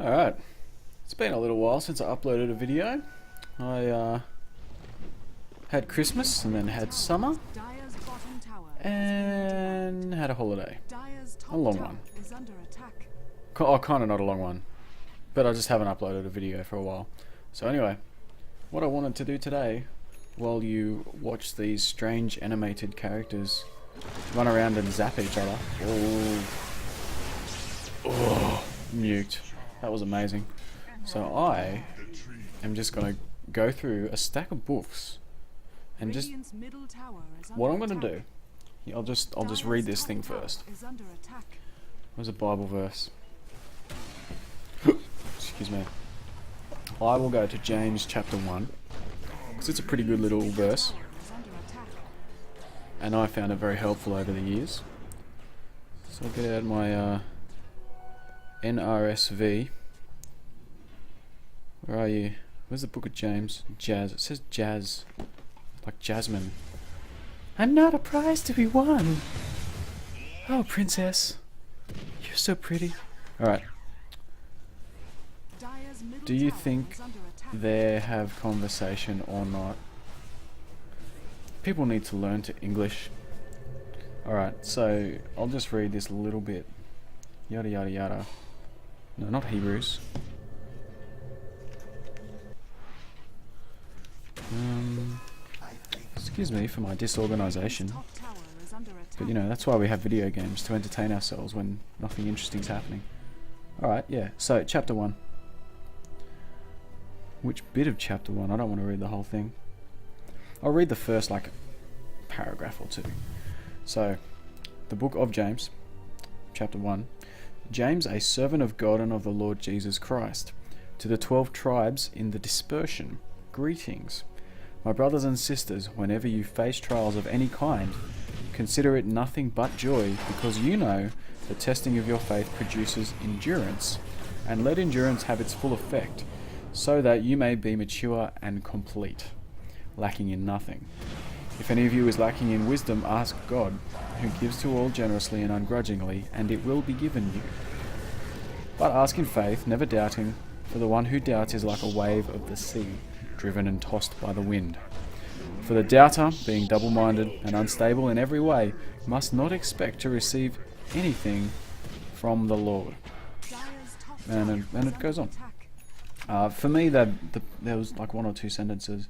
Alright, it's been a little while since I uploaded a video. I had Christmas and then had summer and had a holiday. A long one. Oh, kind of not a long one, but I just haven't uploaded a video for a while. So anyway, what I wanted to do today, while you watch these strange animated characters run around and zap each other. Oh, mute. That was amazing. So I am just going to go through a stack of books and just what I'm going to do. I'll just read this thing first. There's a Bible verse. Excuse me. I will go to James chapter 1 because it's a pretty good little verse, and I found it very helpful over the years. So I'll get out my NRSV. Where are you? Where's the book of James? Jazz. It says jazz. Like Jasmine. I'm not a prize to be won. Oh, princess. You're so pretty. Alright. Do you think they have conversation or not? People need to learn to English. Alright, so I'll just read this a little bit. Yada yada yada. No, not Hebrews. Excuse me for my disorganization. But you know, that's why we have video games, to entertain ourselves when nothing interesting's happening. Alright, yeah. So, chapter 1. Which bit of chapter 1? I don't want to read the whole thing. I'll read the first, like, paragraph or two. So, the book of James, chapter 1. James, a servant of God and of the Lord Jesus Christ, to the 12 tribes in the dispersion, greetings. My brothers and sisters, whenever you face trials of any kind, consider it nothing but joy, because you know the testing of your faith produces endurance, and let endurance have its full effect, so that you may be mature and complete, lacking in nothing. If any of you is lacking in wisdom, ask God, who gives to all generously and ungrudgingly, and it will be given you. But ask in faith, never doubting, for the one who doubts is like a wave of the sea, driven and tossed by the wind. For the doubter, being double-minded and unstable in every way, must not expect to receive anything from the Lord. And it goes on. For me, there was like one or two sentences.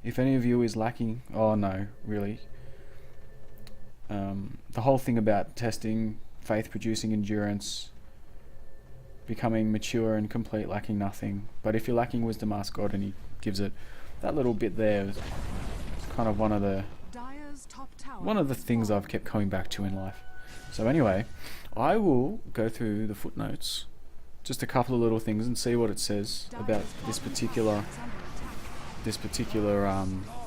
If any of you is lacking... Oh no, really. The whole thing about testing, faith producing endurance, becoming mature and complete, lacking nothing. But if you're lacking wisdom, ask God, and He gives it. That little bit there is kind of one of the things I've kept coming back to in life. So anyway, I will go through the footnotes, just a couple of little things, and see what it says about this particular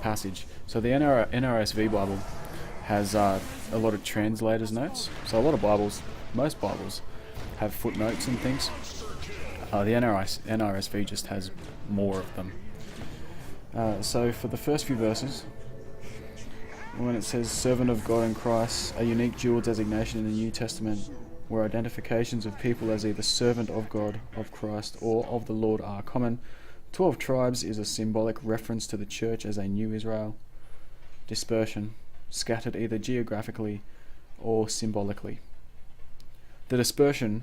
passage. So the NRSV Bible has a lot of translators' notes. So a lot of Bibles, most Bibles, have footnotes and things. The NRSV just has more of them. So for the first few verses, when it says servant of God in Christ, a unique dual designation in the New Testament, where identifications of people as either servant of God, of Christ, or of the Lord are common. 12 tribes is a symbolic reference to the church as a new Israel. Dispersion, scattered either geographically or symbolically. The dispersion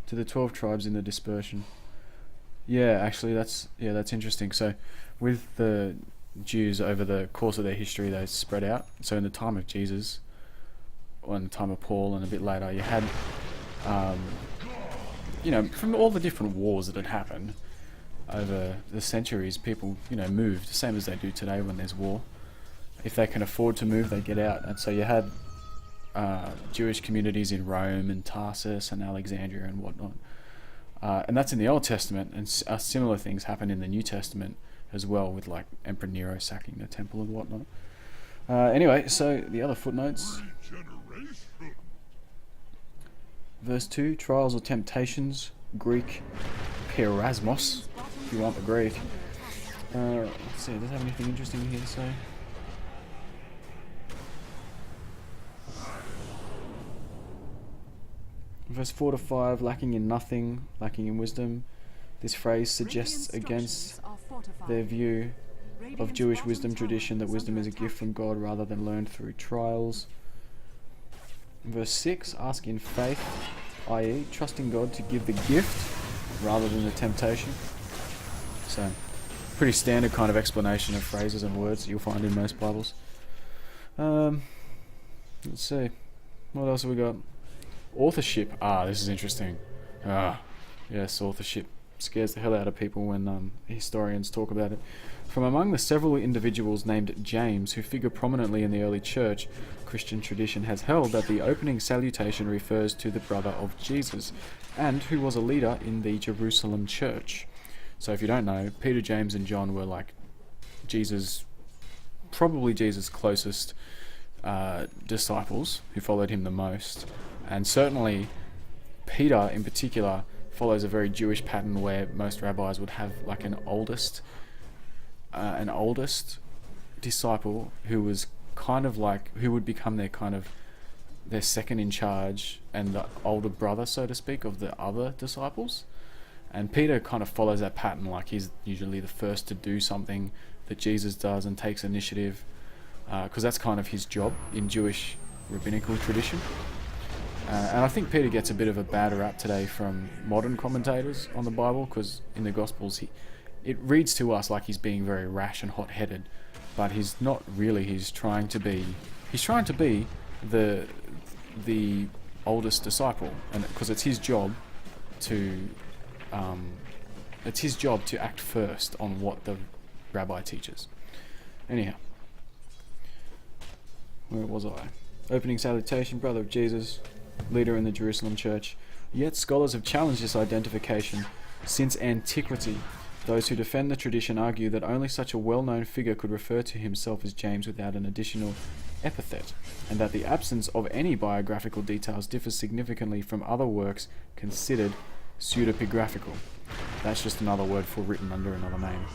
to the 12 tribes in the dispersion. Yeah, actually that's interesting. So with the Jews, over the course of their history, they spread out. So in the time of Jesus, or in the time of Paul and a bit later, you had from all the different wars that had happened over the centuries, people moved, the same as they do today when there's war. If they can afford to move, they get out. And so you had Jewish communities in Rome and Tarsus and Alexandria and whatnot. And that's in the Old Testament, and similar things happen in the New Testament as well, with like Emperor Nero sacking the temple and whatnot. Anyway, so the other footnotes. Verse 2, trials or temptations, Greek, perasmos, if you want the Greek. Let's see, does it have anything interesting here to say? Verse 4 to 5, lacking in nothing, lacking in wisdom. This phrase suggests against their view of Jewish wisdom tradition that wisdom is a gift from God rather than learned through trials. Verse 6, ask in faith, i.e. trusting God to give the gift rather than the temptation. So, pretty standard kind of explanation of phrases and words that you'll find in most Bibles. Let's see. What else have we got? Authorship. This is interesting. Yes, authorship scares the hell out of people when historians talk about it. From among the several individuals named James who figure prominently in the early church, Christian tradition has held that the opening salutation refers to the brother of Jesus, and who was a leader in the Jerusalem church. So if you don't know, Peter, James and John were like probably Jesus' closest disciples who followed him the most. And certainly Peter in particular follows a very Jewish pattern where most rabbis would have like an oldest disciple who was kind of like, who would become their second in charge and the older brother, so to speak, of the other disciples. And Peter kind of follows that pattern, like he's usually the first to do something that Jesus does and takes initiative, because that's kind of his job in Jewish rabbinical tradition. And I think Peter gets a bit of a bad rap today from modern commentators on the Bible, because in the Gospels it reads to us like he's being very rash and hot-headed, but he's not really. He's trying to be the oldest disciple, and because it's his job to act first on what the rabbi teaches. Anyhow, where was I? Opening salutation, brother of Jesus, leader in the Jerusalem church. Yet scholars have challenged this identification since antiquity. Those who defend the tradition argue that only such a well-known figure could refer to himself as James without an additional epithet, and that the absence of any biographical details differs significantly from other works considered pseudepigraphical. That's just another word for written under another name.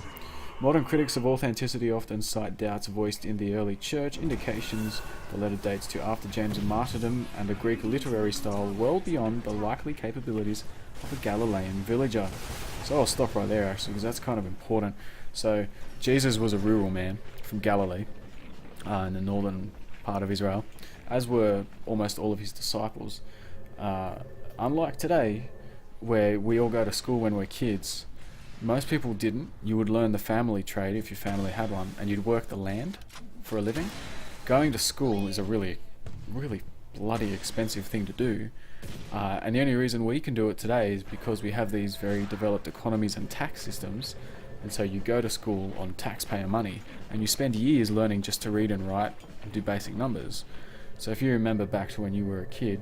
Modern critics of authenticity often cite doubts voiced in the early church, indications the letter dates to after James' martyrdom, and a Greek literary style well beyond the likely capabilities of a Galilean villager. So I'll stop right there actually, because that's kind of important. So Jesus was a rural man from Galilee, in the northern part of Israel, as were almost all of his disciples. Unlike today, where we all go to school when we're kids, most people didn't. You would learn the family trade if your family had one, and you'd work the land for a living. Going to school is a really, really bloody expensive thing to do. And the only reason we can do it today is because we have these very developed economies and tax systems. And so you go to school on taxpayer money, and you spend years learning just to read and write and do basic numbers. So if you remember back to when you were a kid,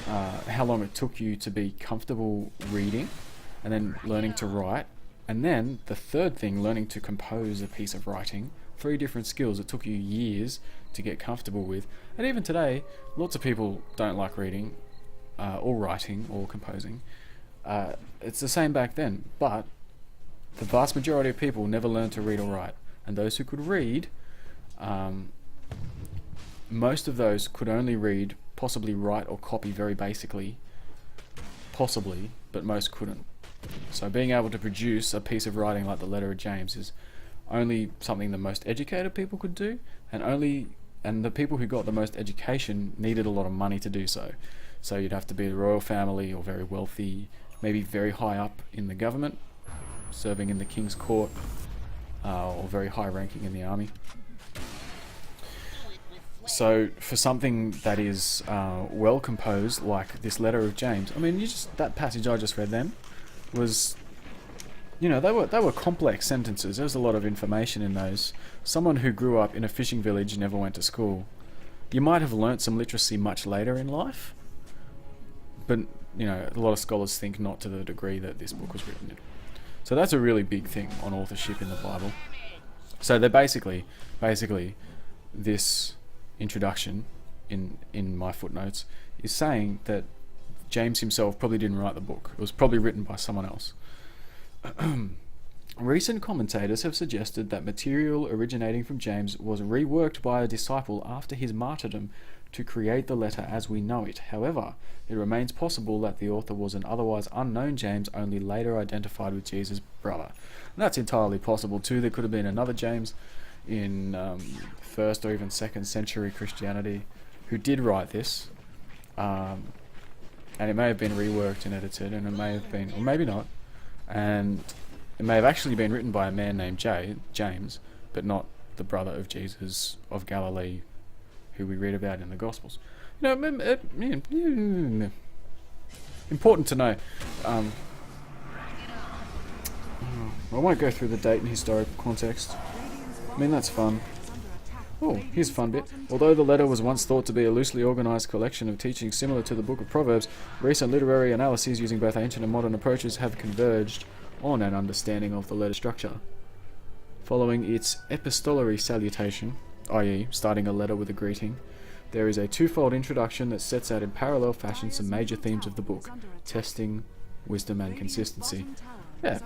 how long it took you to be comfortable reading, and then learning to write, and then the third thing, learning to compose a piece of writing. 3 different skills it took you years to get comfortable with. And even today, lots of people don't like reading, or writing, or composing. It's the same back then, but the vast majority of people never learned to read or write. And those who could read, most of those could only read, possibly write or copy very basically, possibly, but most couldn't. So being able to produce a piece of writing like the letter of James is only something the most educated people could do, and the people who got the most education needed a lot of money to do so. So you'd have to be the royal family, or very wealthy, maybe very high up in the government, serving in the king's court, or very high ranking in the army. So for something that is well composed, like this letter of James, I mean, that passage I just read then was, they were complex sentences. There was a lot of information in those. Someone who grew up in a fishing village and never went to school, you might have learnt some literacy much later in life, but a lot of scholars think not to the degree that this book was written in. So that's a really big thing on authorship in the Bible. So they're basically this introduction in my footnotes is saying that James himself probably didn't write the book. It was probably written by someone else. Recent commentators have suggested that material originating from James was reworked by a disciple after his martyrdom to create the letter as we know it. However, it remains possible that the author was an otherwise unknown James, only later identified with Jesus' brother. And that's entirely possible too. There could have been another James in 1st or even 2nd century Christianity who did write this, and it may have been reworked and edited, and it may have been, or maybe not, and it may have actually been written by a man named James, but not the brother of Jesus of Galilee, who we read about in the Gospels. Important to know. I won't go through the date and historical context. I mean, that's fun. Oh, here's a fun bit. Although the letter was once thought to be a loosely organised collection of teachings similar to the Book of Proverbs, recent literary analyses using both ancient and modern approaches have converged on an understanding of the letter structure. Following its epistolary salutation, i.e. starting a letter with a greeting, there is a twofold introduction that sets out in parallel fashion some major themes of the book: testing, wisdom and consistency. Yeah.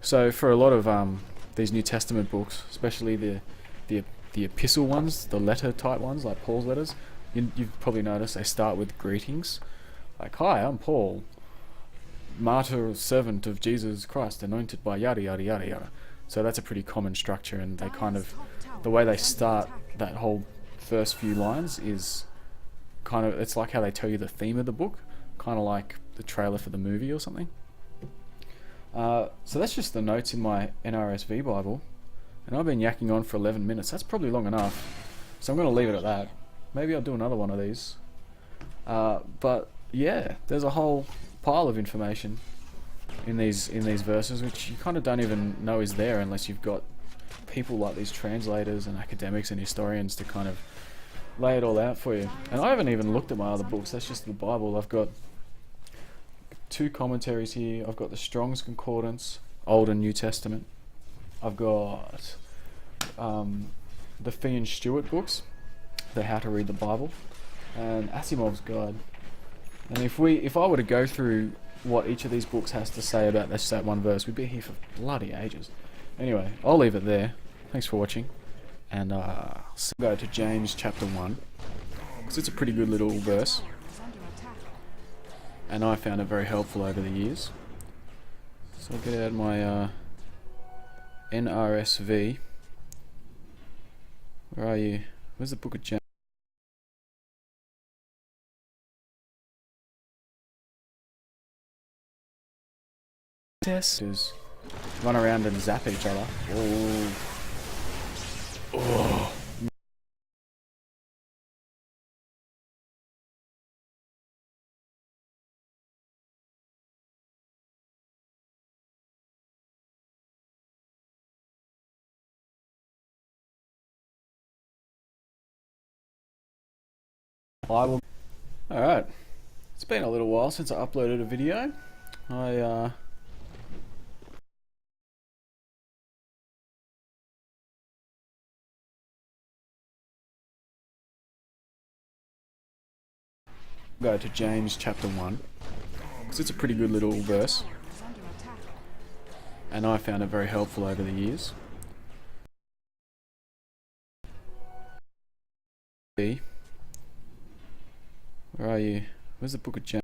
So for a lot of these New Testament books, especially the epistle ones, the letter type ones, like Paul's letters, you've probably noticed they start with greetings. Like, hi, I'm Paul, martyr, servant of Jesus Christ, anointed by yada yada yada yada. So that's a pretty common structure, and they kind of, the way they start that whole first few lines is kind of, it's like how they tell you the theme of the book, kind of like the trailer for the movie or something. So that's just the notes in my NRSV Bible, and I've been yakking on for 11 minutes. That's probably long enough, so I'm going to leave it at that. Maybe I'll do another one of these. But yeah, there's a whole pile of information in these verses which you kind of don't even know is there unless you've got people like these translators and academics and historians to kind of lay it all out for you. And I haven't even looked at my other books. That's just the Bible. I've got 2 commentaries here. I've got the Strong's Concordance, Old and New Testament. I've got the Fee and Stewart books, the How to Read the Bible, and Asimov's Guide. And if I were to go through what each of these books has to say about that one verse, we'd be here for bloody ages. Anyway, I'll leave it there. Thanks for watching, and go to James chapter 1, because it's a pretty good little verse, and I found it very helpful over the years. So I'll get out my NRSV. Where are you? Where's the book of James? Testers run around and zap each other. Oh. Alright, it's been a little while since I uploaded a video. Go to James chapter 1, because it's a pretty good little verse, and I found it very helpful over the years. Where are you? Where's the book of James?